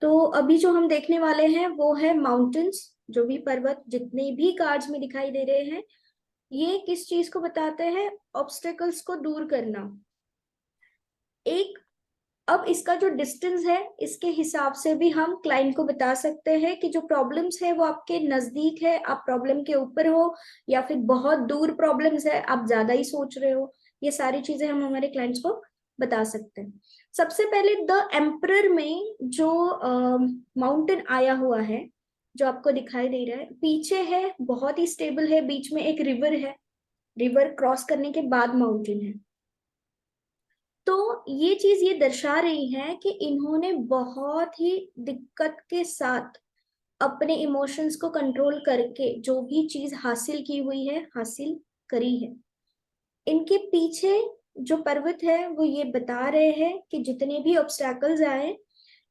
तो अभी जो हम देखने वाले हैं वो है माउंटेन्स। जो भी पर्वत जितने भी कार्ड्स में दिखाई दे रहे हैं, ये किस चीज को बताते हैं? ऑब्स्टेकल्स को दूर करना। एक, अब इसका जो डिस्टेंस है इसके हिसाब से भी हम क्लाइंट को बता सकते हैं कि जो प्रॉब्लम्स है वो आपके नजदीक है, आप प्रॉब्लम के ऊपर हो, या फिर बहुत दूर प्रॉब्लम्स है, आप ज्यादा ही सोच रहे हो। ये सारी चीजें हम हमारे क्लाइंट्स को बता सकते हैं। सबसे पहले द एम्परर में जो माउंटेन आया हुआ है, जो आपको दिखाई दे रहा है पीछे है, बहुत ही स्टेबल है, बीच में एक रिवर है, रिवर क्रॉस करने के बाद माउंटेन है। तो ये चीज ये दर्शा रही है कि इन्होंने बहुत ही दिक्कत के साथ अपने इमोशंस को कंट्रोल करके जो भी चीज हासिल की हुई है, हासिल करी है। इनके पीछे जो पर्वत है वो ये बता रहे हैं कि जितने भी ऑब्स्टैकल्स आए,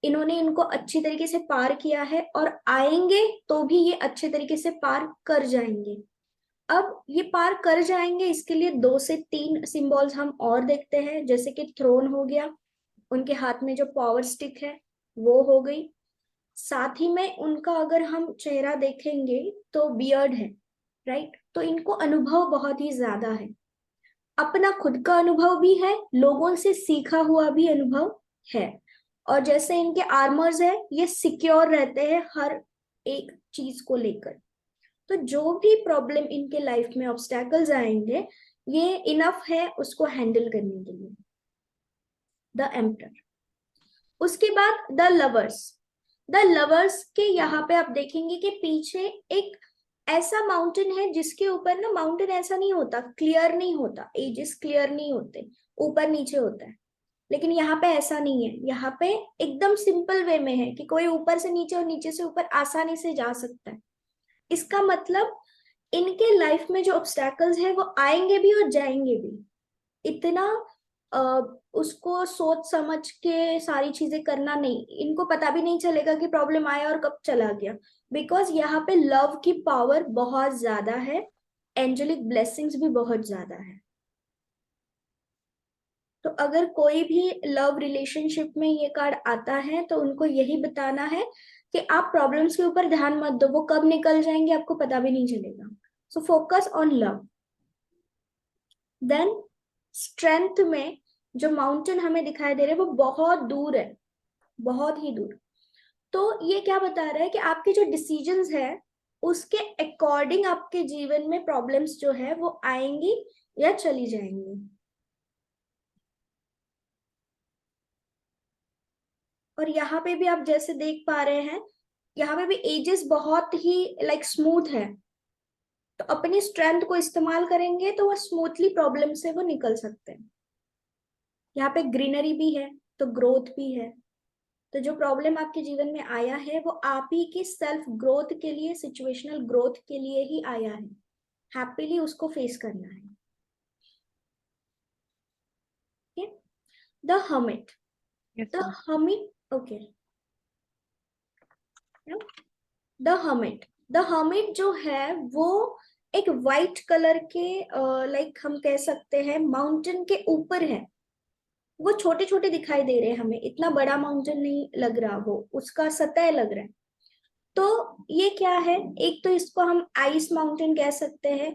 इन्होंने इनको अच्छी तरीके से पार किया है, और आएंगे तो भी ये अच्छे तरीके से पार कर जाएंगे। अब ये पार कर जाएंगे, इसके लिए 2 से 3 सिंबल्स हम और देखते हैं, जैसे कि थ्रोन हो गया, उनके हाथ में जो पावर स्टिक है वो हो गई। साथ ही में उनका अगर हम चेहरा देखेंगे तो बियर्ड है, राइट? तो इनको अनुभव बहुत ही ज्यादा है, अपना खुद का अनुभव भी है, लोगों से सीखा हुआ भी अनुभव है। और जैसे इनके आर्मर्स है, ये सिक्योर रहते हैं हर एक चीज को लेकर। तो जो भी प्रॉब्लम इनके लाइफ में ऑब्स्टैकल्स आएंगे, ये इनफ है उसको हैंडल करने के लिए। The emperor. उसके बाद द लवर्स। द लवर्स के यहाँ पे आप देखेंगे कि पीछे एक ऐसा माउंटेन है जिसके ऊपर ना, माउंटेन ऐसा नहीं होता, क्लियर नहीं होता, एजेस क्लियर नहीं होते, ऊपर नीचे होता है। लेकिन यहाँ पे ऐसा नहीं है, यहाँ पे एकदम सिंपल वे में है कि कोई ऊपर से नीचे और नीचे से ऊपर आसानी से जा सकता है। इसका मतलब इनके लाइफ में जो ऑब्स्टैकल्स है वो आएंगे भी और जाएंगे भी। इतना उसको सोच समझ के सारी चीजें करना नहीं, इनको पता भी नहीं चलेगा कि प्रॉब्लम आया और कब चला गया। बिकॉज यहाँ पे लव की पावर बहुत ज्यादा है, एंजेलिक ब्लेसिंग्स भी बहुत ज्यादा है। तो अगर कोई भी लव रिलेशनशिप में ये कार्ड आता है तो उनको यही बताना है कि आप प्रॉब्लम्स के ऊपर ध्यान मत दो, वो कब निकल जाएंगे आपको पता भी नहीं चलेगा। So focus on love. Then strength में जो माउंटेन हमें दिखाई दे रहे हैं वो बहुत दूर है, बहुत ही दूर। तो ये क्या बता रहा है कि आपके जो डिसीजंस है उसके अकॉर्डिंग आपके जीवन में प्रॉब्लम्स जो है वो आएंगी या चली जाएंगी। और यहाँ पे भी आप जैसे देख पा रहे हैं, यहाँ पे भी एजेस बहुत ही लाइक स्मूथ है। तो अपनी स्ट्रेंथ को इस्तेमाल करेंगे तो वो स्मूथली प्रॉब्लम से वो निकल सकते हैं। यहाँ पे ग्रीनरी भी है तो ग्रोथ भी है। तो जो प्रॉब्लम आपके जीवन में आया है वो आप ही की सेल्फ ग्रोथ के लिए, सिचुएशनल ग्रोथ के लिए ही आया है। हैप्पीली उसको फेस करना है। The hermit. Yes, the ma'am. Hermit, okay. The hermit. The hermit जो है वो एक वाइट कलर के, लाइक हम कह सकते हैं माउंटेन के ऊपर है। वो छोटे छोटे दिखाई दे रहे हैं हमें, इतना बड़ा माउंटेन नहीं लग रहा, वो उसका सतह लग रहा है। तो ये क्या है? एक तो इसको हम आइस माउंटेन कह सकते हैं।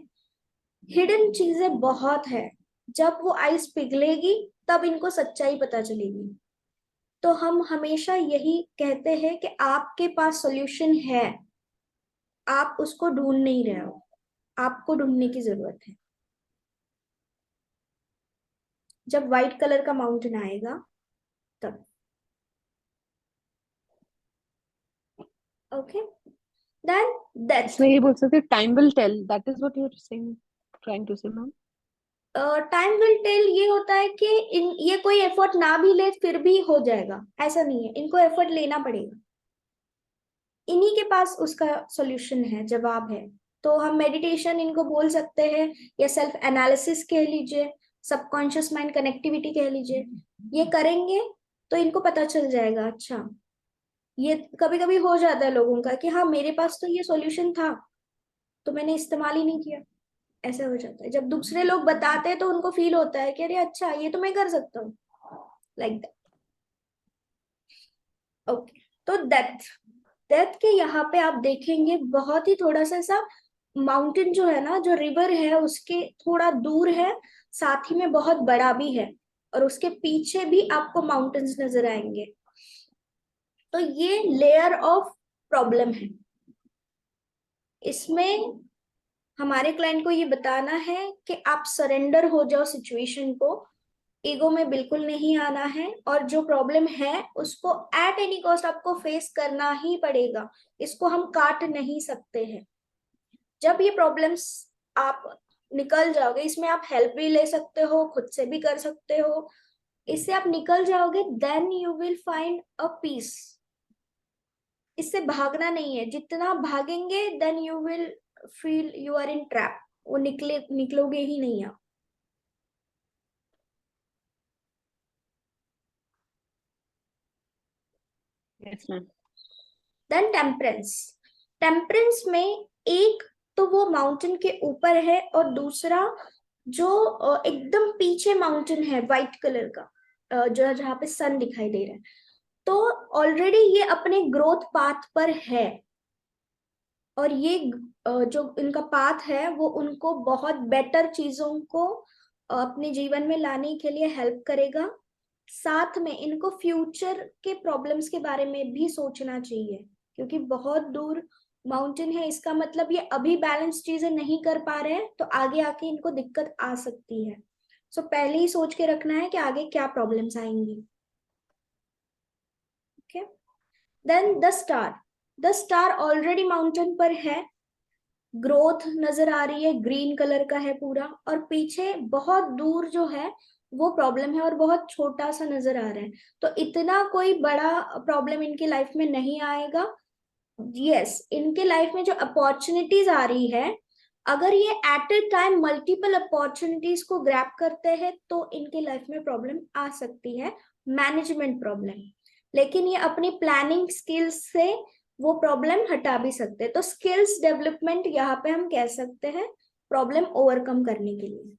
हिडन चीजें बहुत है, जब वो आइस पिघलेगी तब इनको सच्चाई पता चलेगी। तो हम हमेशा यही कहते हैं कि आपके पास सॉल्यूशन है, आप उसको ढूंढ नहीं रहे हो, आपको ढूंढने की जरूरत है। जब व्हाइट कलर का माउंटेन आएगा तब। Okay, then death. इसमें ये बोल सकते time will tell, that is what you are saying, trying to say ma'am. Time will tell ये होता है कि ये कोई एफर्ट ना भी ले फिर भी हो जाएगा, ऐसा नहीं है, इनको एफर्ट लेना पड़ेगा। इन्हीं के पास उसका सॉल्यूशन है, जवाब है। तो हम मेडिटेशन इनको बोल सकते हैं, या सेल्फ एनालिसिस कह लीजिए, सबकॉन्शियस माइंड कनेक्टिविटी कह लीजिए। ये करेंगे तो इनको पता चल जाएगा। अच्छा, ये कभी कभी हो जाता है लोगों का कि हाँ मेरे पास तो ये सॉल्यूशन था, तो मैंने इस्तेमाल ही नहीं किया। ऐसा हो जाता है, जब दूसरे लोग बताते हैं तो उनको फील होता है कि अरे अच्छा ये तो मैं कर सकता हूँ, लाइक दैट। ओके, तो डेप्थ, डेप्थ के यहाँ पे आप देखेंगे बहुत ही थोड़ा सा ऐसा माउंटेन जो है ना, जो रिवर है उसके थोड़ा दूर है, साथ ही में बहुत बड़ा भी है, और उसके पीछे भी आपको माउंटेन्स नजर आएंगे। तो ये लेयर ऑफ प्रॉब्लम है। इसमें हमारे क्लाइंट को ये बताना है कि आप सरेंडर हो जाओ सिचुएशन को, ईगो में बिल्कुल नहीं आना है, और जो प्रॉब्लम है उसको एट एनी कॉस्ट आपको फेस करना ही पड़ेगा, इसको हम काट नहीं सकते हैं। जब ये प्रॉब्लम्स आप निकल जाओगे, इसमें आप हेल्प भी ले सकते हो, खुद से भी कर सकते हो, इससे आप निकल जाओगे, then you will find a peace. इससे भागना नहीं है, जितना भागेंगे then you will feel you are in trap, वो निकलोगे ही नहीं आप। Yes, ma'am. Then temperance, temperance में एक तो वो माउंटेन के ऊपर है, और दूसरा जो एकदम पीछे माउंटेन है व्हाइट कलर का, जो जहाँ पे सन दिखाई दे रहा है, तो ऑलरेडी ये अपने ग्रोथ पाथ पर है, और ये जो इनका पाथ है वो उनको बहुत बेटर चीजों को अपने जीवन में लाने के लिए हेल्प करेगा। साथ में इनको फ्यूचर के प्रॉब्लम्स के बारे में भी सोचना चाहिए, क्योंकि बहुत दूर माउंटेन है, इसका मतलब ये अभी बैलेंस चीजें नहीं कर पा रहे हैं, तो आगे आके इनको दिक्कत आ सकती है। सो पहले ही सोच के रखना है कि आगे क्या प्रॉब्लम्स आएंगी। Okay, then the star, the star already mountain पर है, ग्रोथ नजर आ रही है, ग्रीन कलर का है पूरा, और पीछे बहुत दूर जो है वो प्रॉब्लम है, और बहुत छोटा सा नजर आ रहा है, तो इतना कोई बड़ा प्रॉब्लम इनकी लाइफ में नहीं आएगा। यस, इनके लाइफ में जो अपॉर्चुनिटीज आ रही है, अगर ये at a time multiple opportunities को ग्रैब करते हैं तो इनके लाइफ में प्रॉब्लम आ सकती है, मैनेजमेंट प्रॉब्लम। लेकिन ये अपनी प्लानिंग स्किल्स से वो प्रॉब्लम हटा भी सकते हैं, तो स्किल्स डेवलपमेंट यहाँ पे हम कह सकते हैं प्रॉब्लम ओवरकम करने के लिए।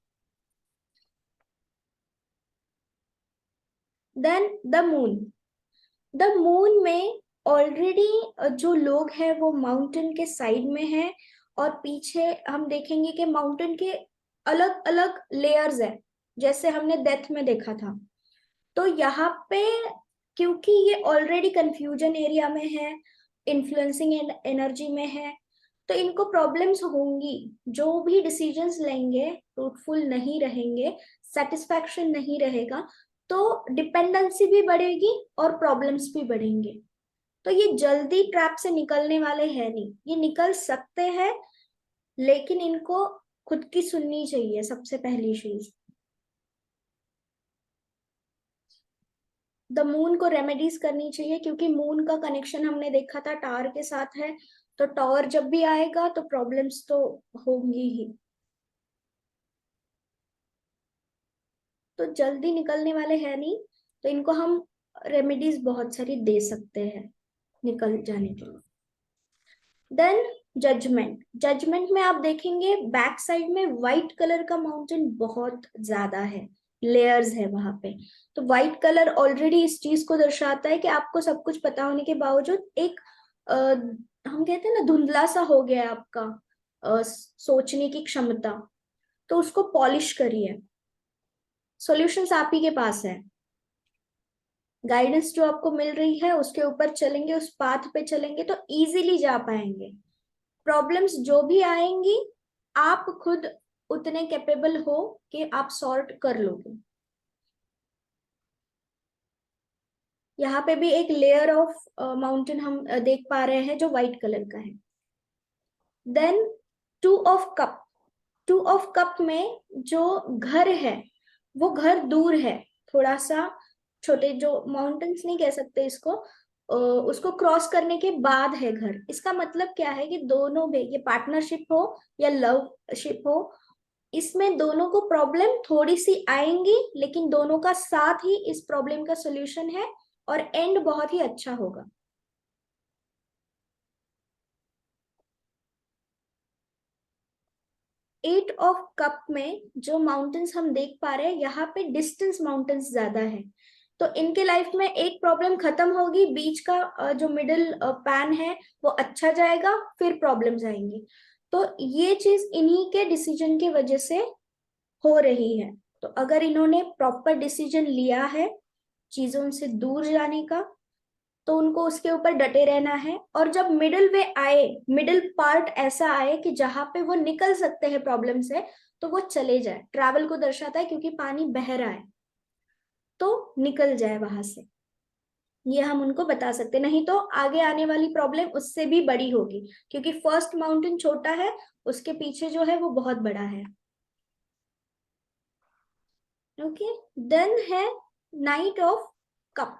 Then the moon, the moon में ऑलरेडी जो लोग हैं वो माउंटेन के साइड में है, और पीछे हम देखेंगे कि माउंटेन के अलग अलग लेयर्स है, जैसे हमने डेथ में देखा था। तो यहाँ पे क्योंकि ये ऑलरेडी कंफ्यूजन एरिया में है, इन्फ्लुएंसिंग एनर्जी में है, तो इनको प्रॉब्लम्स होंगी, जो भी डिसीजंस लेंगे फ्रूटफुल नहीं रहेंगे, सेटिस्फैक्शन नहीं रहेगा, तो डिपेंडेंसी भी बढ़ेगी और प्रॉब्लम्स भी बढ़ेंगे। तो ये जल्दी ट्रैप से निकलने वाले हैं नहीं, ये निकल सकते हैं, लेकिन इनको खुद की सुननी चाहिए सबसे पहली चीज। द मून को रेमेडीज करनी चाहिए, क्योंकि मून का कनेक्शन हमने देखा था टावर के साथ है, तो टावर जब भी आएगा तो प्रॉब्लम्स तो होंगी ही, तो जल्दी निकलने वाले हैं नहीं, तो इनको हम रेमेडीज बहुत सारी दे सकते हैं निकल जाने के लिए। देन जजमेंट, जजमेंट में आप देखेंगे बैक साइड में व्हाइट कलर का माउंटेन बहुत ज्यादा है, लेयर्स है वहां पे, तो व्हाइट कलर ऑलरेडी इस चीज को दर्शाता है कि आपको सब कुछ पता होने के बावजूद एक हम कहते हैं ना धुंधला सा हो गया है आपका सोचने की क्षमता, तो उसको पॉलिश करिए, सॉल्यूशंस आप ही के पास है, गाइडेंस जो आपको मिल रही है उसके ऊपर चलेंगे, उस पाथ पे चलेंगे तो इजीली जा पाएंगे। प्रॉब्लम्स जो भी आएंगी आप खुद उतने कैपेबल हो कि आप सॉर्ट कर लोगे। यहाँ पे भी एक लेयर ऑफ माउंटेन हम देख पा रहे हैं जो व्हाइट कलर का है। Then two of cup, two of cup में जो घर है वो घर दूर है थोड़ा सा, छोटे जो माउंटेन्स नहीं कह सकते इसको, उसको क्रॉस करने के बाद है घर। इसका मतलब क्या है कि दोनों में ये पार्टनरशिप हो या लवशिप हो, इसमें दोनों को प्रॉब्लम थोड़ी सी आएंगी, लेकिन दोनों का साथ ही इस प्रॉब्लम का सोल्यूशन है, और एंड बहुत ही अच्छा होगा। एट ऑफ कप में जो माउंटेन्स हम देख पा रहे हैं यहाँ पे डिस्टेंस माउंटेन्स ज्यादा है, तो इनके लाइफ में एक प्रॉब्लम खत्म होगी, बीच का जो मिडिल पैन है वो अच्छा जाएगा, फिर प्रॉब्लम्स आएंगी। तो ये चीज इन्हीं के डिसीजन की वजह से हो रही है। तो अगर इन्होंने प्रॉपर डिसीजन लिया है चीजों से दूर जाने का, तो उनको उसके ऊपर डटे रहना है। और जब मिडिल वे आए, मिडिल पार्ट ऐसा आए कि जहां पे वो निकल सकते हैं प्रॉब्लम से, तो वो चले जाए। ट्रैवल को दर्शाता है क्योंकि पानी बह रहा है, तो निकल जाए वहां से। ये हम उनको बता सकते, नहीं तो आगे आने वाली प्रॉब्लम उससे भी बड़ी होगी, क्योंकि फर्स्ट माउंटेन छोटा है, उसके पीछे जो है वो बहुत बड़ा है। ओके, देन है नाइट ऑफ कप।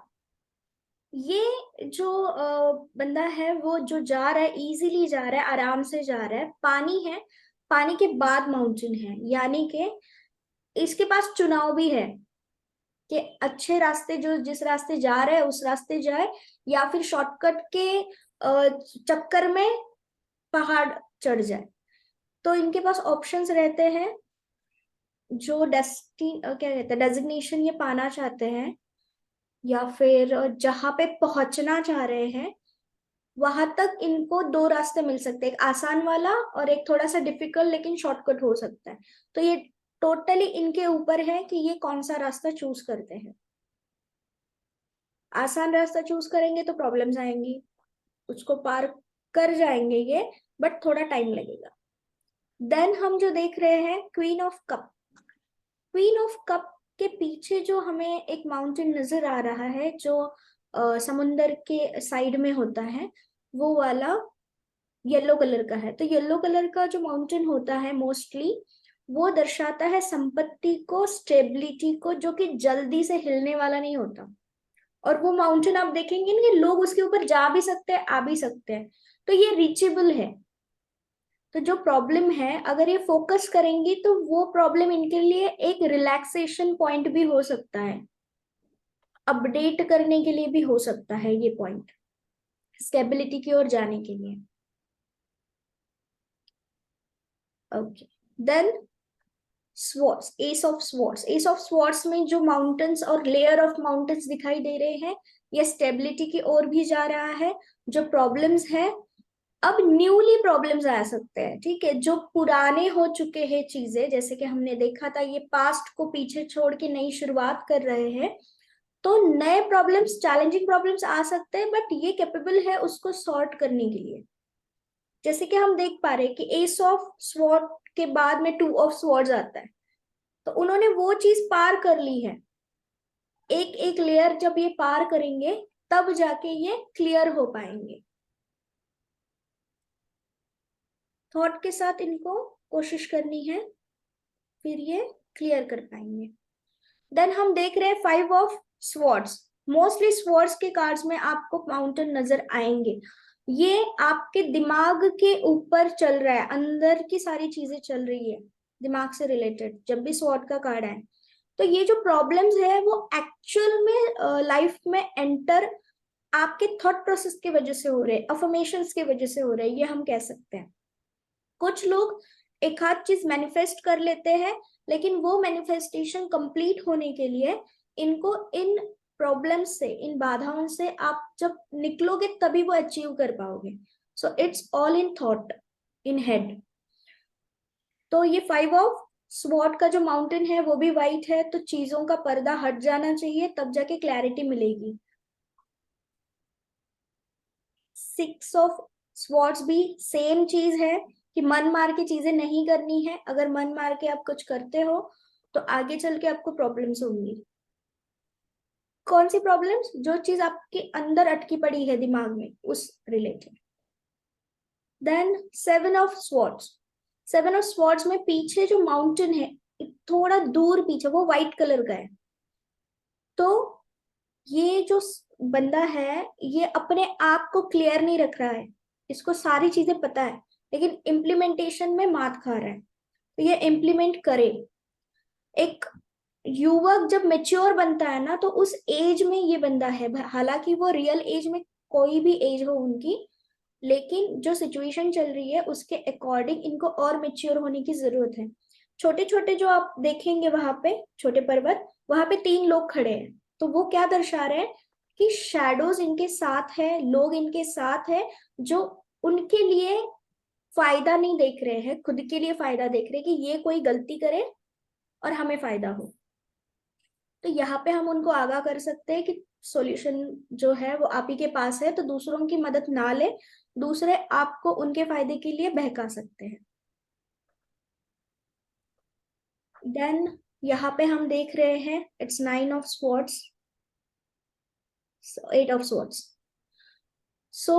ये जो बंदा है वो जो जा रहा है, इजीली जा रहा है, आराम से जा रहा है, पानी है, पानी के बाद माउंटेन है, यानी कि इसके पास चुनाव भी है कि अच्छे रास्ते, जो जिस रास्ते जा रहे हैं उस रास्ते जाए, या फिर शॉर्टकट के चक्कर में पहाड़ चढ़ जाए। तो इनके पास ऑप्शंस रहते हैं, जो क्या कहते हैं, डेजिग्नेशन ये पाना चाहते हैं, या फिर जहां पे पहुंचना चाह रहे हैं वहां तक इनको दो रास्ते मिल सकते हैं, एक आसान वाला और एक थोड़ा सा डिफिकल्ट लेकिन शॉर्टकट हो सकता है। तो ये टोटली इनके ऊपर है कि ये कौन सा रास्ता चूज करते हैं। आसान रास्ता चूज करेंगे तो प्रॉब्लम्स आएंगी, उसको पार कर जाएंगे ये, बट थोड़ा टाइम लगेगा। देन हम जो देख रहे हैं queen of cup. Queen of cup के पीछे जो हमें एक माउंटेन नजर आ रहा है, जो समुंदर के साइड में होता है, वो वाला येलो कलर का है। तो येलो कलर का जो माउंटेन होता है मोस्टली, वो दर्शाता है संपत्ति को, स्टेबिलिटी को, जो कि जल्दी से हिलने वाला नहीं होता। और वो माउंटेन आप देखेंगे ना कि लोग उसके ऊपर जा भी सकते हैं, आ भी सकते हैं, तो ये रीचेबल है। तो जो प्रॉब्लम है, अगर ये फोकस करेंगी तो वो प्रॉब्लम इनके लिए एक रिलैक्सेशन पॉइंट भी हो सकता है, अपडेट करने के लिए भी हो सकता है ये पॉइंट, स्टेबिलिटी की ओर जाने के लिए। Okay, then swords, ace of swords. Ace of swords में जो माउंटेन्स और लेयर ऑफ माउंटेन्स दिखाई दे रहे हैं, ये स्टेबिलिटी की ओर भी जा रहा है। जो प्रॉब्लम्स है, अब न्यूली प्रॉब्लम्स आ सकते हैं, ठीक है, जो पुराने हो चुके हैं चीजें, जैसे कि हमने देखा था ये पास्ट को पीछे छोड़ के नई शुरुआत कर रहे हैं, तो नए प्रॉब्लम्स, चैलेंजिंग प्रॉब्लम्स आ सकते हैं, बट ये कैपेबल है उसको सॉर्ट करने के लिए। जैसे कि हम देख पा रहे हैं कि एस ऑफ स्वॉर्ड के बाद में टू ऑफ स्वॉर्ड्स आता है, तो उन्होंने वो चीज पार कर ली है। एक एक लेयर जब ये पार करेंगे तब जाके ये क्लियर हो पाएंगे। थॉट के साथ इनको कोशिश करनी है, फिर ये क्लियर कर पाएंगे। देन हम देख रहे हैं five of swords. Mostly swords के कार्ड्स में आपको माउंटेन नजर आएंगे। ये आपके दिमाग के ऊपर चल रहा है, अंदर की सारी चीजें चल रही है दिमाग से रिलेटेड जब भी स्वॉर्ड का कार्ड आए। तो ये जो प्रॉब्लम्स है वो एक्चुअल में लाइफ में एंटर आपके थॉट प्रोसेस की वजह से हो रहे हैं, अफर्मेशंस की वजह से हो रहे हैं, ये हम कह सकते हैं। कुछ लोग एक आध चीज मैनिफेस्ट कर लेते हैं, लेकिन वो मैनिफेस्टेशन कंप्लीट होने के लिए इनको इन प्रॉब्लम से, इन बाधाओं से आप जब निकलोगे तभी वो अचीव कर पाओगे। So it's all in thought, in head. तो ये फाइव ऑफ स्वॉर्ड का जो माउंटेन है वो भी वाइट है, तो चीजों का पर्दा हट जाना चाहिए, तब जाके क्लैरिटी मिलेगी। सिक्स ऑफ स्वॉर्ड्स भी सेम चीज है कि मन मार के चीजें नहीं करनी है। अगर मन मार के आप कुछ करते हो तो आगे चल के आपको प्रॉब्लम्स होंगी। कौन सी प्रॉब्लम्स? जो चीज आपके अंदर अटकी पड़ी है दिमाग में, उस related. Then seven of swords. Seven of swords में पीछे जो माउंटेन है, थोड़ा दूर पीछे, वो व्हाइट कलर का है। तो ये जो बंदा है, ये अपने आप को क्लियर नहीं रख रहा है, इसको सारी चीजें पता है, लेकिन इम्प्लीमेंटेशन में मात खा रहा है। तो ये इम्प्लीमेंट करे। एक युवक जब मेच्योर बनता है ना, तो उस एज में ये बंदा है, हालांकि वो रियल एज में कोई भी एज हो उनकी, लेकिन जो सिचुएशन चल रही है उसके अकॉर्डिंग इनको और मेच्योर होने की जरूरत है। छोटे छोटे जो आप देखेंगे वहां पे, छोटे पर्वत, वहां पे तीन लोग खड़े हैं, तो वो क्या दर्शा रहे हैं कि शैडोज इनके साथ है, लोग इनके साथ है जो उनके लिए फायदा नहीं देख रहे हैं, खुद के लिए फायदा देख रहे हैं कि ये कोई गलती करे और हमें फायदा हो। तो यहाँ पे हम उनको आगाह कर सकते हैं कि सॉल्यूशन जो है वो आप ही के पास है, तो दूसरों की मदद ना ले, दूसरे आपको उनके फायदे के लिए बहका सकते हैं। देन यहाँ पे हम देख रहे हैं it's 9 of swords, 8 of swords। सो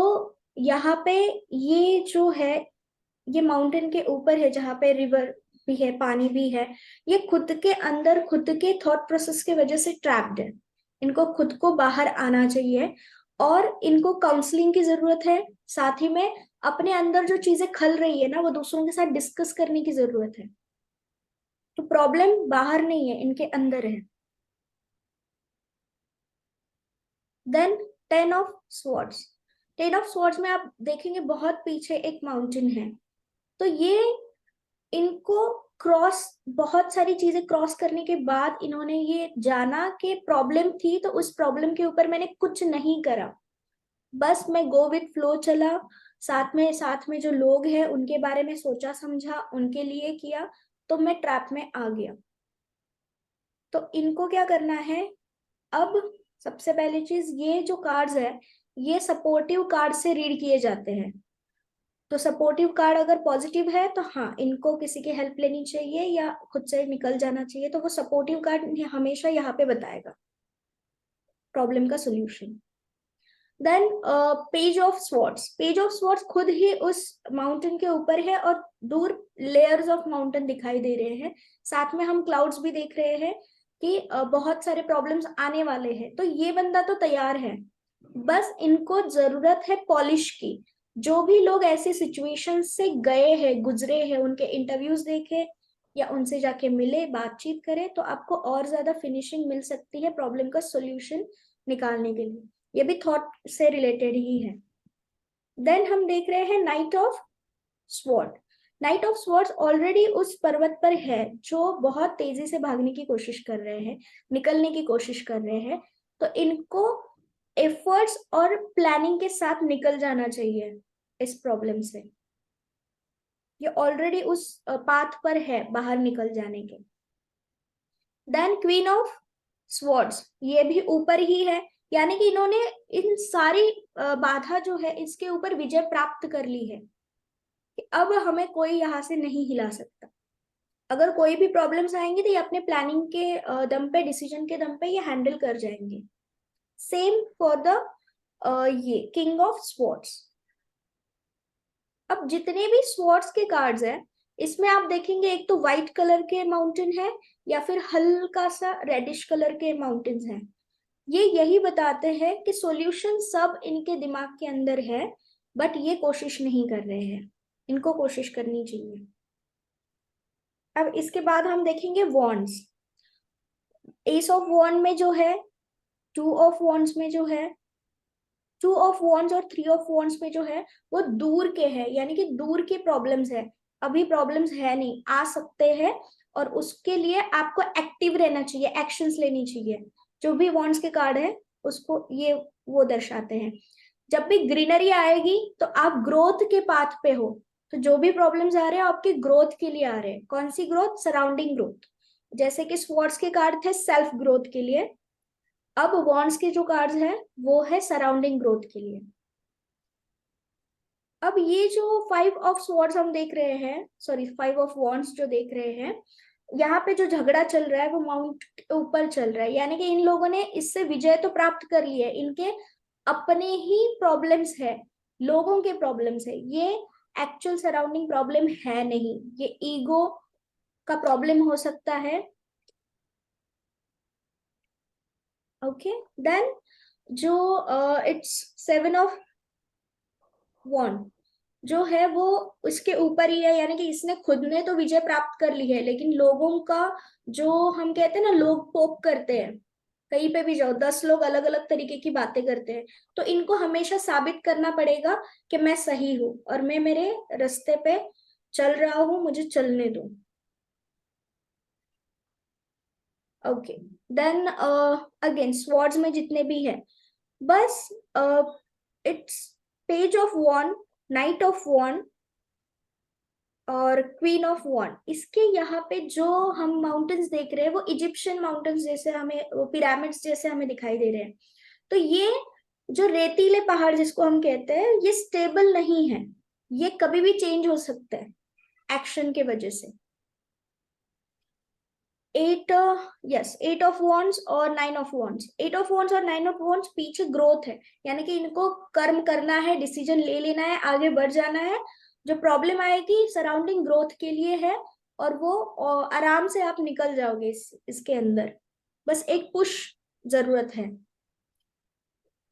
यहाँ पे ये जो है, ये माउंटेन के ऊपर है जहाँ पे रिवर भी है, पानी भी है। ये खुद के अंदर खुद के थॉट प्रोसेस की वजह से ट्रैप्ड है, इनको खुद को बाहर आना चाहिए और इनको काउंसलिंग की जरूरत है। साथ ही में अपने अंदर जो चीजें खल रही है ना, वो दूसरों के साथ डिस्कस करने की जरूरत है। तो प्रॉब्लम बाहर नहीं है, इनके अंदर है। Then 10 of swords, 10 of swords में आप देखेंगे बहुत पीछे एक माउंटेन है। तो ये इनको क्रॉस, बहुत सारी चीजें क्रॉस करने के बाद इन्होंने ये जाना कि प्रॉब्लम थी, तो उस प्रॉब्लम के ऊपर मैंने कुछ नहीं करा, बस मैं गो विथ फ्लो चला। साथ में जो लोग हैं उनके बारे में सोचा समझा, उनके लिए किया, तो मैं ट्रैप में आ गया। तो इनको क्या करना है अब? सबसे पहली चीज, ये जो कार्ड्स है ये सपोर्टिव कार्ड से रीड किए जाते हैं। तो सपोर्टिव कार्ड अगर पॉजिटिव है तो हाँ, इनको किसी की हेल्प लेनी चाहिए या खुद से निकल जाना चाहिए, तो वो सपोर्टिव कार्ड हमेशा यहाँ पे बताएगा प्रॉब्लम का solution. Then page of swords, page of swords खुद ही उस माउंटेन के ऊपर है और दूर लेयर्स ऑफ माउंटेन दिखाई दे रहे हैं। साथ में हम क्लाउड्स भी देख रहे हैं कि बहुत सारे प्रॉब्लम्स आने वाले हैं। तो ये बंदा तो तैयार है, बस इनको जरूरत है पॉलिश की। जो भी लोग ऐसे सिचुएशन से गए हैं, गुजरे हैं, उनके इंटरव्यूज देखे या उनसे जाके मिले, बातचीत करें, तो आपको और ज्यादा फिनिशिंग मिल सकती है प्रॉब्लम का सोल्यूशन निकालने के लिए। ये भी थॉट से रिलेटेड ही है। देन हम देख रहे हैं night of sword. Night of swords already उस पर्वत पर है जो बहुत तेजी से भागने की कोशिश कर रहे हैं, निकलने की कोशिश कर रहे हैं। तो इनको एफर्ट्स और प्लानिंग के साथ निकल जाना चाहिए इस प्रॉब्लम से। ये ऑलरेडी उस पाथ पर है बाहर निकल जाने के। देन क्वीन ऑफ स्वॉर्ड्स, ये भी ऊपर ही है, यानी कि इन्होंने इन सारी बाधा जो है इसके ऊपर विजय प्राप्त कर ली है कि अब हमें कोई यहाँ से नहीं हिला सकता। अगर कोई भी प्रॉब्लम्स आएंगे तो ये अपने प्लानिंग के दम पे, डिसीजन के दम पे ये हैंडल कर जाएंगे। सेम फॉर द ये किंग ऑफ स्वॉर्ड्स। अब जितने भी स्वॉर्ड्स के कार्ड्स हैं इसमें आप देखेंगे एक तो व्हाइट कलर के माउंटेन है या फिर हल्का सा रेडिश कलर के माउंटेन्स हैं। ये यही बताते हैं कि सॉल्यूशन सब इनके दिमाग के अंदर है, बट ये कोशिश नहीं कर रहे हैं, इनको कोशिश करनी चाहिए। अब इसके बाद हम देखेंगे वॉन्ड्स। एस ऑफ वॉन्ड में जो है, 2 of wands में जो है, 2 of wands और 3 of wands में जो है वो दूर के है, यानी कि दूर के प्रॉब्लम्स है। अभी प्रॉब्लम्स है नहीं, आ सकते हैं, और उसके लिए आपको एक्टिव रहना चाहिए, एक्शंस लेनी चाहिए। जो भी वॉन्ड्स के कार्ड है उसको ये वो दर्शाते हैं। जब भी ग्रीनरी आएगी तो आप ग्रोथ के पाथ पे हो। तो जो भी प्रॉब्लम्स आ रहे हैं आपके ग्रोथ के लिए आ रहे हैं। कौन सी ग्रोथ? Surrounding growth. जैसे कि स्वॉर्ड्स के कार्ड थे सेल्फ ग्रोथ के लिए, अब वॉन्ड्स के जो कार्ड्स हैं वो है सराउंडिंग ग्रोथ के लिए। अब ये जो 5 of swords हम देख रहे हैं, सॉरी 5 of wands जो देख रहे हैं, यहाँ पे जो झगड़ा चल रहा है वो माउंट के ऊपर चल रहा है, यानी कि इन लोगों ने इससे विजय तो प्राप्त कर ली है, इनके अपने ही प्रॉब्लम्स है, लोगों के प्रॉब्लम्स है, ये एक्चुअल सराउंडिंग प्रॉब्लम है नहीं, ये ईगो का प्रॉब्लम हो सकता है। ओके, देन जो इट्स 7 of wands जो है वो उसके ऊपर ही है, यानी कि इसने खुद ने तो विजय प्राप्त कर ली है, लेकिन लोगों का, जो हम कहते हैं ना, लोग पोक करते हैं, कहीं पे भी जाओ 10 लोग अलग अलग तरीके की बातें करते हैं, तो इनको हमेशा साबित करना पड़ेगा कि मैं सही हूं और मैं मेरे रास्ते पे चल रहा हूं, मुझे चलने दो। ओके, देन अगेन स्वॉर्ड्स में जितने भी है, बस it's page of wand, knight of wand और क्वीन ऑफ वॉन। इसके यहाँ पे जो हम माउंटेन्स देख रहे हैं वो इजिप्शियन माउंटेन्स जैसे हमें, वो पिरामिड्स जैसे हमें दिखाई दे रहे हैं। तो ये जो रेतीले पहाड़ जिसको हम कहते हैं, ये स्टेबल नहीं है, ये कभी भी चेंज हो सकते हैं एक्शन के वजह से। Eight, yes, eight of wands और nine of wands, eight of wands और नाइन ऑफ वॉन्ड्स पीछे ग्रोथ है, यानी कि इनको कर्म करना है, डिसीजन ले लेना है, आगे बढ़ जाना है। जो प्रॉब्लम आएगी सराउंडिंग ग्रोथ के लिए है, और वो आराम से आप निकल जाओगे इसके अंदर, बस एक पुश जरूरत है।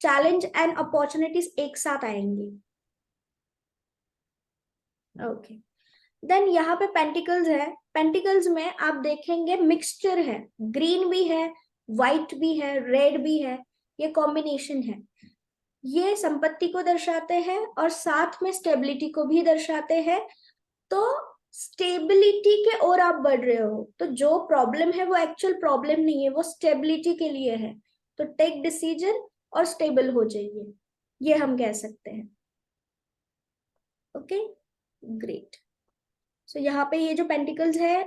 चैलेंज एंड अपॉर्चुनिटीज एक साथ आएंगी। ओके, देन यहाँ पे पेंटिकल्स है। पेंटिकल्स में आप देखेंगे मिक्सचर है, ग्रीन भी है, व्हाइट भी है, रेड भी है, ये कॉम्बिनेशन है। ये संपत्ति को दर्शाते हैं और साथ में स्टेबिलिटी को भी दर्शाते हैं। तो स्टेबिलिटी के ओर आप बढ़ रहे हो, तो जो प्रॉब्लम है वो एक्चुअल प्रॉब्लम नहीं है, वो स्टेबिलिटी के लिए है। तो टेक डिसीजन और स्टेबल हो जाइए, ये हम कह सकते हैं। Okay, great. सो यहाँ पे ये जो पेंटिकल्स है,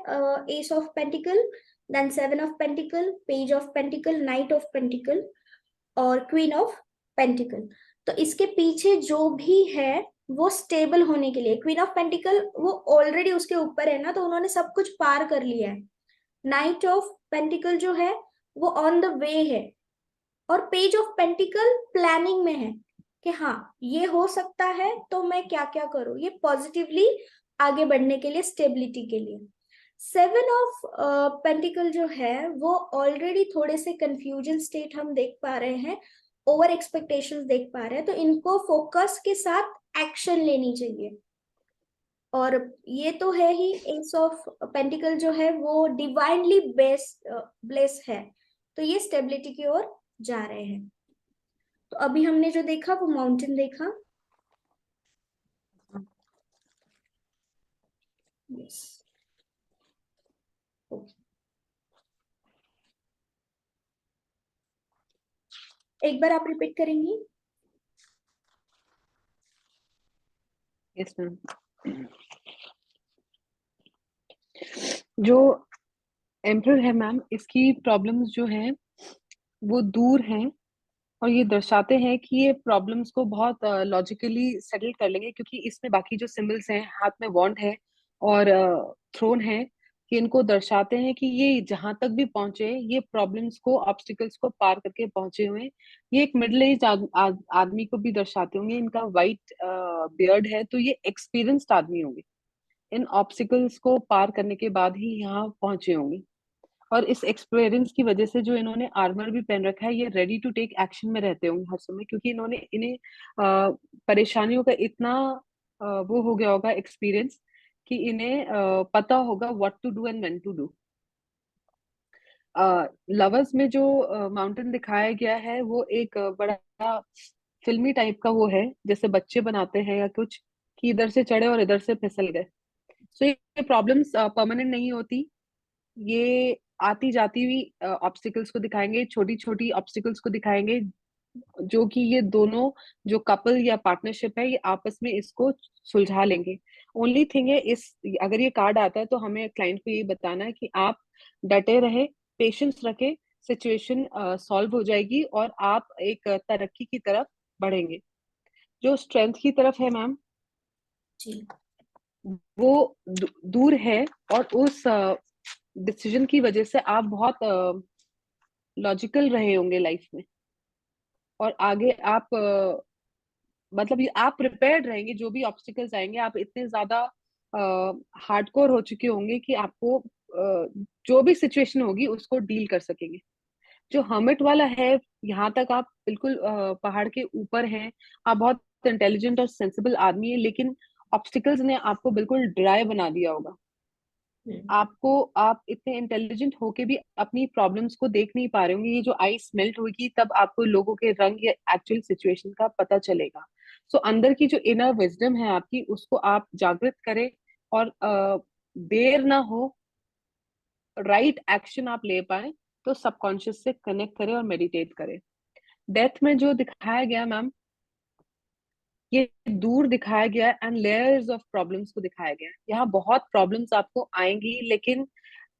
ace of pentacle, then seven of pentacle, page of pentacle, knight of pentacle और क्वीन ऑफ पेंटिकल। तो इसके पीछे जो भी है वो स्टेबल होने के लिए, क्वीन ऑफ पेंटिकल वो ऑलरेडी उसके ऊपर है ना, तो उन्होंने सब कुछ पार कर लिया है। नाइट ऑफ पेंटिकल जो है वो ऑन द वे है, और पेज ऑफ पेंटिकल प्लानिंग में है कि हाँ ये हो सकता है, तो मैं क्या क्या करूं, ये पॉजिटिवली आगे बढ़ने के लिए, स्टेबिलिटी के लिए। सेवन ऑफ पेंटिकल जो है वो ऑलरेडी थोड़े से कंफ्यूजन स्टेट हम देख पा रहे हैं, ओवर एक्सपेक्टेशंस देख पा रहे हैं, तो इनको फोकस के साथ एक्शन लेनी चाहिए। और ये तो है ही, एस ऑफ पेंटिकल जो है वो डिवाइनली ब्लेस है, तो ये स्टेबिलिटी की ओर जा रहे हैं। तो अभी हमने जो देखा वो माउंटेन देखा। यस, ओके, एक बार आप रिपीट करेंगी? Yes ma'am. जो एम्परर है मैम, इसकी प्रॉब्लम्स जो हैं वो दूर हैं, और ये दर्शाते हैं कि ये प्रॉब्लम्स को बहुत लॉजिकली सेटल कर लेंगे, क्योंकि इसमें बाकी जो सिंबल्स हैं, हाथ में वॉन्ड है और थ्रोन है, कि इनको दर्शाते हैं कि ये जहां तक भी पहुंचे, ये प्रॉब्लम्स को, ऑब्स्टिकल्स को पार करके पहुंचे हुए हैं। ये एक मिडिल एज आदमी को भी दर्शाते होंगे, इनका वाइट बियर्ड है, तो ये एक्सपीरियंस्ड आदमी होंगे, इन ऑब्स्टिकल्स को पार करने के बाद ही यहाँ पहुंचे होंगे। और इस एक्सपीरियंस की वजह से जो इन्होंने आर्मर भी पहन रखा है, ये रेडी टू टेक एक्शन में रहते होंगे हर समय, क्योंकि इन्होंने इन्हें परेशानियों का इतना वो हो गया होगा एक्सपीरियंस, कि इन्हें पता होगा what to do and when to do. Lovers में जो माउंटेन दिखाया गया है वो एक बड़ा फिल्मी टाइप का वो है, जैसे बच्चे बनाते हैं या कुछ, कि इधर से चढ़े और इधर से फिसल गए। सो ये प्रॉब्लम्स परमानेंट नहीं होती, ये आती जाती हुई ऑब्स्टिकल्स को दिखाएंगे, छोटी छोटी ऑब्स्टिकल्स को दिखाएंगे, जो कि ये दोनों जो कपल या पार्टनरशिप है, ये आपस में इसको सुलझा लेंगे। ओनली थिंग है, इस अगर ये कार्ड आता है तो हमें क्लाइंट को ये बताना है कि आप डटे रहे, पेशेंस रखे, सिचुएशन सॉल्व हो जाएगी और आप एक तरक्की की तरफ बढ़ेंगे। जो स्ट्रेंथ की तरफ है मैम, जी, वो दूर है, और उस डिसीजन की वजह से आप बहुत लॉजिकल रहे होंगे लाइफ में, और आगे आप मतलब ये आप प्रिपेयर्ड रहेंगे, जो भी ऑब्स्टिकल्स आएंगे आप इतने ज्यादा हार्डकोर हो चुके होंगे कि आपको जो भी सिचुएशन होगी उसको डील कर सकेंगे। जो हर्मिट वाला है, यहाँ तक आप बिल्कुल पहाड़ के ऊपर हैं, आप बहुत इंटेलिजेंट और सेंसिबल आदमी है, लेकिन ऑब्स्टिकल्स ने आपको बिल्कुल ड्राई बना दिया होगा। आपको, आप इतने इंटेलिजेंट होके भी अपनी प्रॉब्लम्स को देख नहीं पा रहे होंगे। ये जो आइस मेल्ट होगी तब आपको लोगों के रंग या एक्चुअल सिचुएशन का पता चलेगा। सो अंदर की जो इनर विजडम है आपकी, उसको आप जागृत करें, और देर ना हो, राइट एक्शन आप ले पाए, तो सबकॉन्शियस से कनेक्ट करे और मेडिटेट करे। डेथ में जो दिखाया गया मैम, ये दूर दिखाया गया एंड लेयर्स ऑफ प्रॉब्लम्स को दिखाया गया। यहाँ बहुत प्रॉब्लम्स आपको आएंगी, लेकिन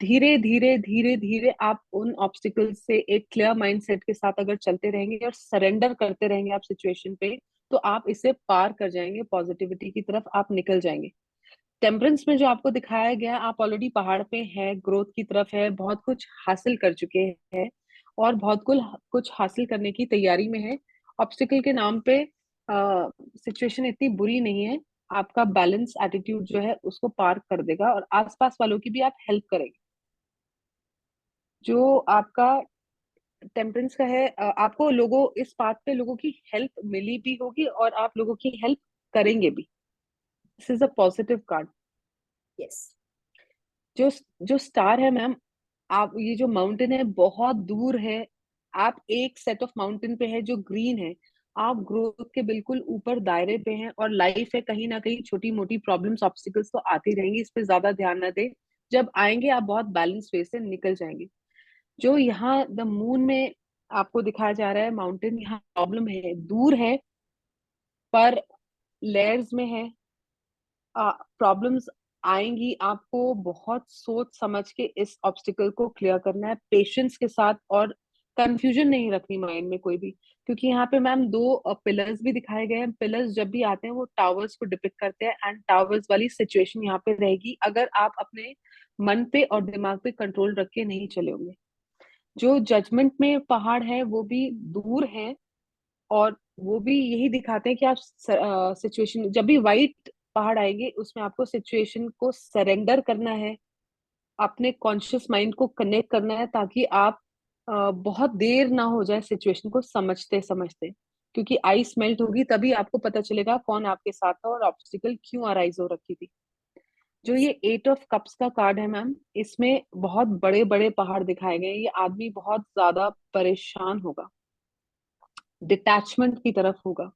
धीरे धीरे धीरे धीरे आप उन ऑब्स्टिकल्स से एक क्लियर माइंडसेट के साथ अगर चलते रहेंगे और सरेंडर करते रहेंगे आप सिचुएशन पे, तो आप इसे पार कर जाएंगे, पॉजिटिविटी की तरफ आप निकल जाएंगे। टेम्परेंस में जो आपको दिखाया गया, आप ऑलरेडी पहाड़ पे हैं, ग्रोथ की तरफ है, बहुत कुछ हासिल कर चुके हैं और बहुत कुछ कुछ हासिल करने की तैयारी में है। ऑब्स्टिकल के नाम पे सिचुएशन इतनी बुरी नहीं है। आपका बैलेंस एटीट्यूड जो है उसको पार कर देगा और आसपास वालों की भी आप हेल्प करेंगे। जो आपका टेम्परेंस का है, आपको लोगों इस बात पे लोगों की हेल्प मिली भी होगी और आप लोगों की हेल्प करेंगे भी। This is a positive card. Yes. जो जो स्टार है मैम, आप ये जो माउंटेन है बहुत दूर है, आप एक सेट ऑफ माउंटेन पे है जो ग्रीन है। आप ग्रोथ के बिल्कुल ऊपर दायरे पे हैं और लाइफ है, कहीं ना कहीं छोटी मोटी प्रॉब्लम्स ऑब्स्टिकल्स तो आती रहेंगी, इस पे ज्यादा ध्यान ना दें। जब आएंगे आप बहुत बैलेंस वे से निकल जाएंगे। जो यहाँ द मून में आपको दिखाया जा रहा है माउंटेन, यहाँ प्रॉब्लम है, दूर है पर लेयर्स में है। प्रॉब्लम्स आएंगी, आपको बहुत सोच समझ के इस ऑब्स्टिकल को क्लियर करना है, पेशेंस के साथ, और कंफ्यूजन नहीं रखनी माइंड में कोई भी। क्योंकि यहाँ पे मैम दो पिलर्स भी दिखाए गए हैं। पिलर्स जब भी आते हैं वो टावर्स को डिपिक्ट करते हैं एंड टावर्स वाली सिचुएशन यहाँ पे रहेगी अगर आप अपने मन पे और दिमाग पे कंट्रोल रख के नहीं चले होंगे। जो जजमेंट में पहाड़ है वो भी दूर है और वो भी यही दिखाते हैं कि आप सिचुएशन, जब भी वाइट पहाड़ आएंगे उसमें आपको सिचुएशन को सरेंडर करना है, अपने कॉन्शियस माइंड को कनेक्ट करना है, ताकि आप बहुत देर ना हो जाए सिचुएशन को समझते समझते। क्योंकि आइस मेल्ट होगी तभी आपको पता चलेगा कौन आपके साथ था और ऑब्स्टिकल क्यों अराइज हो रखी थी। जो ये 8 ऑफ कप्स का कार्ड है मैम, इसमें बहुत बड़े बड़े पहाड़ दिखाए गए हैं। ये आदमी बहुत ज्यादा परेशान होगा, डिटैचमेंट की तरफ होगा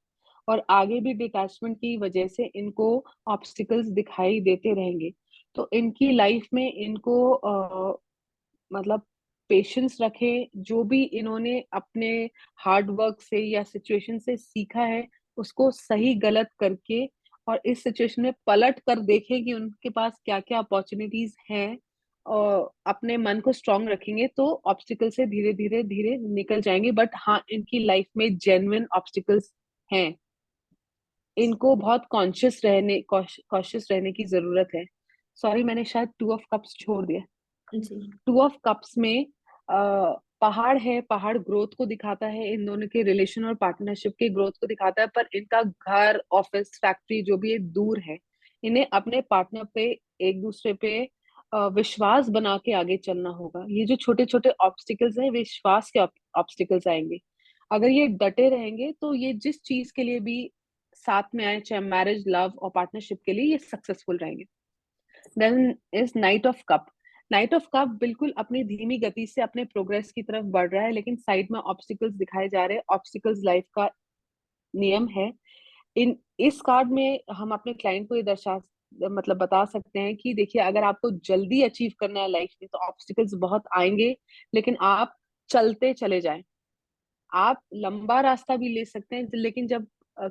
और आगे भी डिटैचमेंट की वजह से इनको ऑब्स्टिकल्स दिखाई देते रहेंगे। तो इनकी लाइफ में इनको मतलब पेशेंस रखे। जो भी इन्होंने अपने हार्ड वर्क से या सिचुएशन से सीखा है उसको सही गलत करके और इस सिचुएशन में पलट कर देखें कि उनके पास क्या क्या अपॉर्चुनिटीज हैं, और अपने मन को स्ट्रांग रखेंगे तो ऑब्स्टिकल से धीरे धीरे धीरे निकल जाएंगे। बट हाँ, इनकी लाइफ में जेन्युइन ऑब्स्टिकल्स हैं, इनको बहुत कॉशियस रहने की जरूरत है। सॉरी, मैंने शायद 2 ऑफ कप्स छोड़ दिया। जी। 2 ऑफ कप्स में पहाड़ है, पहाड़ ग्रोथ को दिखाता है, इन दोनों के रिलेशन और पार्टनरशिप के ग्रोथ को दिखाता है, पर इनका घर, ऑफिस, फैक्ट्री जो भी है दूर है। इन्हें अपने पार्टनर पे, एक दूसरे पे विश्वास बना के आगे चलना होगा। ये जो छोटे छोटे ऑब्स्टिकल्स हैं, विश्वास के ऑब्स्टिकल्स आएंगे। अगर ये डटे रहेंगे तो ये जिस चीज के लिए भी साथ में आए, चाहे मैरिज, लव और पार्टनरशिप के लिए, ये सक्सेसफुल रहेंगे। Then is knight of cup. Knight of cup बिल्कुल अपनी धीमी गति से अपने प्रोग्रेस की तरफ बढ़ रहा है, लेकिन साइड में ऑब्स्टिकल्स दिखाए जा रहे हैं। ऑब्स्टिकल्स लाइफ का नियम है। इन इस कार्ड में हम अपने क्लाइंट को ये दर्शा मतलब बता सकते हैं कि देखिए, अगर आपको जल्दी अचीव करना है लाइफ में तो ऑब्स्टिकल्स बहुत आएंगे, लेकिन आप चलते चले जाएं। आप लंबा रास्ता भी ले सकते हैं, लेकिन जब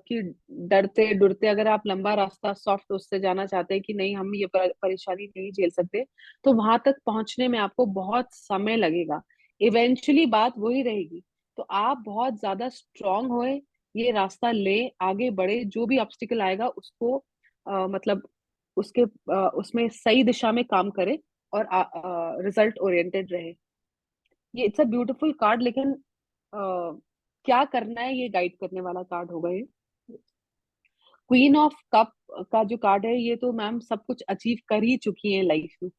कि डरते डरते अगर आप लंबा रास्ता सॉफ्ट उससे जाना चाहते हैं कि नहीं, हम ये परेशानी नहीं झेल सकते, तो वहां तक पहुंचने में आपको बहुत समय लगेगा। इवेंचुअली बात वही रहेगी। तो आप बहुत ज्यादा स्ट्रांग होए, ये रास्ता ले, आगे बढ़े, जो भी ऑब्स्टिकल आएगा उसको मतलब उसके उसमें सही दिशा में काम करे और रिजल्ट ओरिएंटेड रहे। ये इट्स अ ब्यूटीफुल कार्ड, लेकिन क्या करना है ये गाइड करने वाला कार्ड होगा ये। क्वीन ऑफ कप का जो कार्ड है, ये तो मैम सब कुछ अचीव कर ही चुकी है लाइफ में।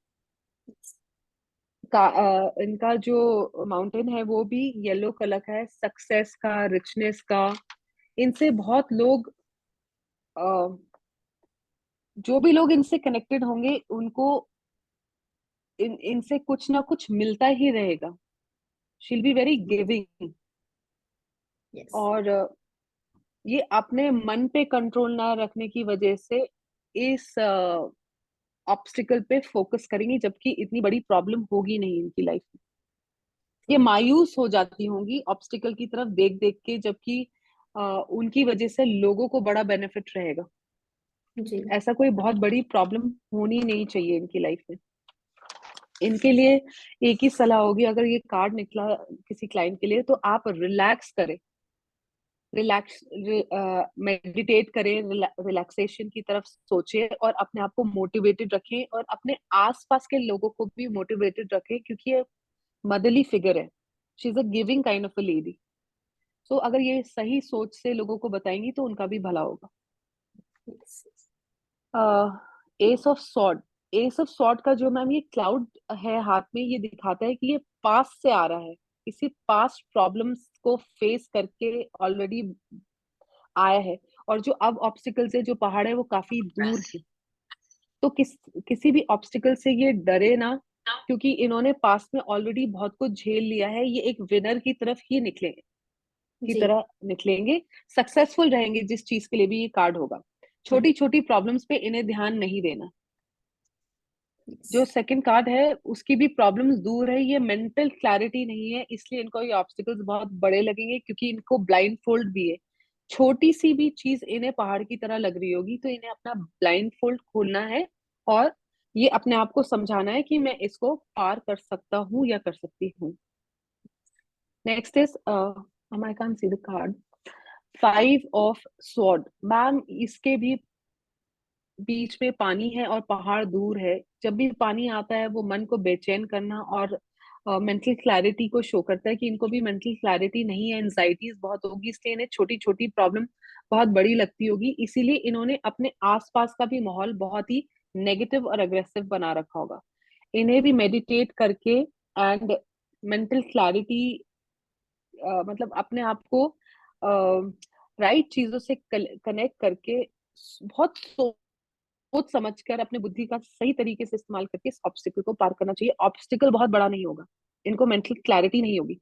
इनका जो माउंटेन है वो भी येलो कलर का है, सक्सेस का, रिचनेस का। इनसे बहुत लोग जो भी लोग इनसे कनेक्टेड होंगे उनको इनसे कुछ ना कुछ मिलता ही रहेगा। She'll be very giving. Yes. और ये अपने मन पे कंट्रोल ना रखने की वजह से इस ऑब्स्टिकल पे फोकस करेंगी, जबकि इतनी बड़ी प्रॉब्लम होगी नहीं इनकी लाइफ में। ये मायूस हो जाती होंगी ऑब्स्टिकल की तरफ देख देख के, जबकि उनकी वजह से लोगों को बड़ा बेनिफिट रहेगा। जी ऐसा कोई बहुत बड़ी प्रॉब्लम होनी नहीं चाहिए इनकी लाइफ में। इनके लिए एक ही सलाह होगी, अगर ये कार्ड निकला किसी क्लाइंट के लिए, तो आप रिलैक्स करें, रिलैक्स मेडिटेट करें, रिलैक्सेशन की तरफ सोचें और अपने आप को मोटिवेटेड रखें और अपने आसपास के लोगों को भी मोटिवेटेड रखें, क्योंकि ये मदरली फिगर है, she is a giving kind of a lady. So अगर ये सही सोच से लोगों को बताएंगी तो उनका भी भला होगा। S of sword, S of sword का जो मैम ये क्लाउड है हाथ में, ये दिखाता है कि ये पास से आ रहा है, किसी पास्ट प्रॉब्लम्स को फेस करके ऑलरेडी आया है, और जो अब ऑब्स्टिकल से जो पहाड़ है वो काफी दूर है। तो किसी भी ऑब्स्टिकल से ये डरे ना, क्योंकि इन्होंने पास में ऑलरेडी बहुत कुछ झेल लिया है। ये एक विनर की तरफ ही निकलेंगे, की जी तरह निकलेंगे, सक्सेसफुल रहेंगे जिस चीज के लिए भी ये कार्ड होगा। छोटी छोटी प्रॉब्लम्स पे इन्हें ध्यान नहीं देना। जो सेकंड कार्ड है उसकी भी प्रॉब्लम्स दूर है, ये मेंटल क्लैरिटी नहीं है, इसलिए इनको ये ऑब्स्टिकल्स बहुत बड़े लगेंगे, क्योंकि इनको ब्लाइंड फोल्ड भी है। छोटी सी भी चीज इन्हें पहाड़ की तरह लग रही होगी तो इन्हें अपना ब्लाइंड फोल्ड खोलना है और ये अपने आप को समझाना है कि मैं इसको पार कर सकता हूँ या कर सकती हूँ। Next is I can't see the card, 5 of sword. Ma'am इसके भी बीच में पानी है और पहाड़ दूर है। जब भी पानी आता है वो मन को बेचैन करना और मेंटल क्लैरिटी को शो करता है कि इनको भी मेंटल क्लैरिटी नहीं है, एंजाइटीज बहुत होगी, इसलिए इन्हें छोटी छोटी प्रॉब्लम बहुत बड़ी लगती होगी। इसीलिए इन्होंने अपने आसपास का भी माहौल बहुत ही नेगेटिव और अग्रेसिव बना रखा होगा। इन्हें भी मेडिटेट करके एंड मेंटल क्लैरिटी, मतलब अपने आप को राइट चीजों से कनेक्ट करके बहुत सोच समझ कर अपने बुद्धि का सही तरीके से इस्तेमाल करके इस ऑब्स्टिकल को पार करना चाहिए। ऑब्स्टिकल बहुत बड़ा नहीं होगा, इनको मेंटल क्लैरिटी नहीं होगी,